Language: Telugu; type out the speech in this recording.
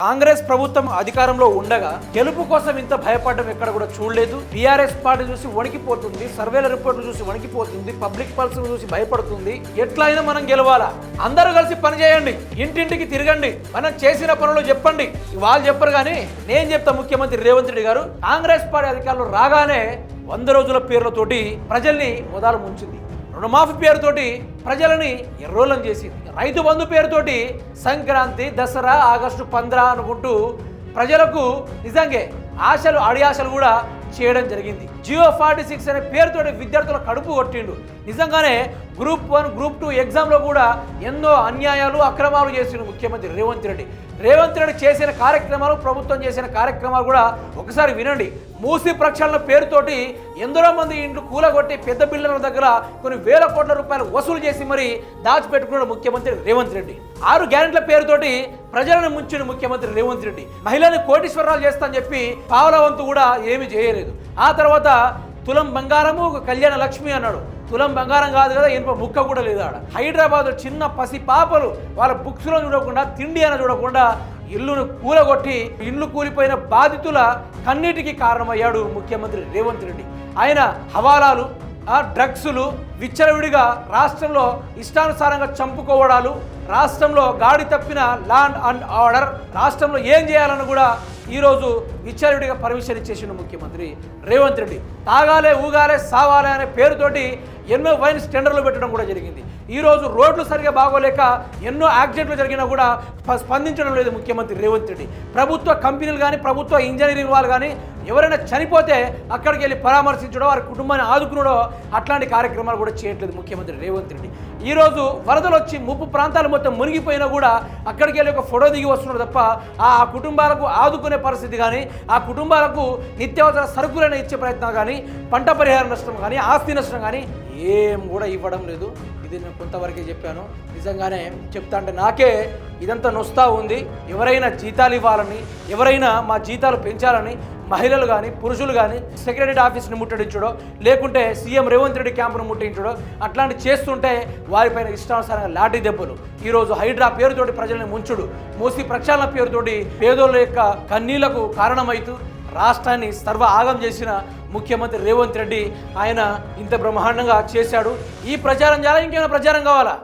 కాంగ్రెస్ ప్రభుత్వం అధికారంలో ఉండగా గెలుపు కోసం ఇంత భయపడడం ఎక్కడ కూడా చూడలేదు. టీఆర్ఎస్ పార్టీ చూసి వణికిపోతుంది, సర్వేల రిపోర్ట్లు చూసి వణికిపోతుంది, పబ్లిక్ పల్స్ చూసి భయపడుతుంది. ఎట్లయినా మనం గెలవాలా, అందరూ కలిసి పనిచేయండి, ఇంటింటికి తిరగండి, మనం చేసిన పనులు చెప్పండి. వాళ్ళు చెప్పరు కానీ నేను చెప్తా. ముఖ్యమంత్రి రేవంత్ రెడ్డి గారు కాంగ్రెస్ పార్టీ అధికారంలో రాగానే 100 రోజుల పేర్లతోటి ప్రజల్ని మొదలు ముంచింది. రుణమాఫీ పేరుతోటి ప్రజలని ఎర్రోలం చేసింది. రైతు బంధు పేరుతోటి సంక్రాంతి, దసరా, ఆగస్టు 15 అనుకుంటూ ప్రజలకు నిజంగా ఆశలు అడియాశలు కూడా చేయడం జరిగింది. జియో 46 అనే పేరుతోటి విద్యార్థుల కడుపు కొట్టిండు. నిజంగానే గ్రూప్ 1, గ్రూప్ 2 ఎగ్జామ్లో కూడా ఎన్నో అన్యాయాలు, అక్రమాలు చేసిండు ముఖ్యమంత్రి రేవంత్ రెడ్డి. రేవంత్ రెడ్డి చేసిన కార్యక్రమాలు, ప్రభుత్వం చేసిన కార్యక్రమాలు కూడా ఒకసారి వినండి. మూసి ప్రక్షాళన పేరుతోటి ఎందరో మంది ఇంట్లో కూలగొట్టి పెద్ద బిల్డర్ల దగ్గర కొన్ని వేల కోట్ల రూపాయలు వసూలు చేసి మరి దాచిపెట్టుకున్నాడు ముఖ్యమంత్రి రేవంత్ రెడ్డి. 6 గ్యారెంట్ల పేరుతోటి ప్రజలను ముంచిన ముఖ్యమంత్రి రేవంత్ రెడ్డి మహిళని కోటీశ్వరాలు చేస్తానని చెప్పి పావలవంతు కూడా ఏమీ చేయలేదు. ఆ తర్వాత తులం బంగారము, కళ్యాణ లక్ష్మి అన్నాడు. తులం బంగారం కాదు కదా, ఇనుప ముక్క కూడా లేదు ఆడ. హైదరాబాద్ చిన్న పసి పాపలు వాళ్ళ బుక్స్లో చూడకుండా, తిండి అని చూడకుండా ఇల్లును కూలగొట్టి ఇల్లు కూలిపోయిన బాధితుల కన్నీటికి కారణమయ్యాడు ముఖ్యమంత్రి రేవంత్ రెడ్డి. ఆయన హవాలాలు, డ్రగ్స్లు విచ్చలవిడిగా రాష్ట్రంలో ఇష్టానుసారంగా చంపుకోవడాలు, రాష్ట్రంలో గాడి తప్పిన ల్యాండ్ అండ్ ఆర్డర్, రాష్ట్రంలో ఏం చేయాలని కూడా ఈరోజు విచ్చలవిడిగా పర్మిషన్ ఇచ్చేసిండు ముఖ్యమంత్రి రేవంత్ రెడ్డి. తాగాలే, ఊగాలే, సావాలే అనే పేరుతోటి ఎన్నో వైన్స్ టెండర్లు పెట్టడం కూడా జరిగింది. ఈరోజు రోడ్లు సరిగా బాగోలేక ఎన్నో యాక్సిడెంట్లు జరిగినా కూడా స్పందించడం లేదు ముఖ్యమంత్రి రేవంత్ రెడ్డి. ప్రభుత్వ కంపెనీలు కానీ, ప్రభుత్వ ఇంజనీరింగ్ వాళ్ళు కానీ ఎవరైనా చనిపోతే అక్కడికి వెళ్ళి పరామర్శించడం, వారి కుటుంబాన్ని ఆదుకునడో అట్లాంటి కార్యక్రమాలు కూడా చేయట్లేదు ముఖ్యమంత్రి రేవంత్ రెడ్డి. ఈరోజు వరదలు వచ్చి ముప్పు ప్రాంతాలు మొత్తం మునిగిపోయినా కూడా అక్కడికి వెళ్ళి ఒక ఫోటో దిగి వస్తున్నాడు తప్ప ఆ కుటుంబాలకు ఆదుకునే పరిస్థితి కానీ, ఆ కుటుంబాలకు నిత్యావసర సరుకులను ఇచ్చే ప్రయత్నం కానీ, పంట పరిహార నష్టం కానీ, ఆస్తి నష్టం కానీ ఏం కూడా ఇవ్వడం లేదు. ఇది నేను కొంతవరకే చెప్పాను. నిజంగానే చెప్తా అంటే నాకే ఇదంతా నొస్తా ఉంది. ఎవరైనా జీతాలు ఇవ్వాలని, ఎవరైనా మా జీతాలు పెంచాలని మహిళలు కానీ, పురుషులు కానీ సెక్రటరీ ఆఫీస్ని ముట్టడించడో, లేకుంటే సీఎం రేవంత్ రెడ్డి క్యాంపును ముట్టించడో అట్లాంటి చేస్తుంటే వారిపైన ఇష్టానుసారంగా లాఠీ దెబ్బలు. ఈరోజు హైడ్రా పేరుతోటి ప్రజల్ని ముంచుడు, మూసి ప్రక్షాళన పేరుతోటి పేదోళ్ళ యొక్క కన్నీళ్లకు కారణమైతూ రాష్ట్రాన్ని సర్వ ఆగం చేసిన ముఖ్యమంత్రి రేవంత్ రెడ్డి ఆయన ఇంత బ్రహ్మాండంగా చేశాడు. ఈ ప్రచారం చాలా ఇంకేమైనా ప్రచారం కావాలా?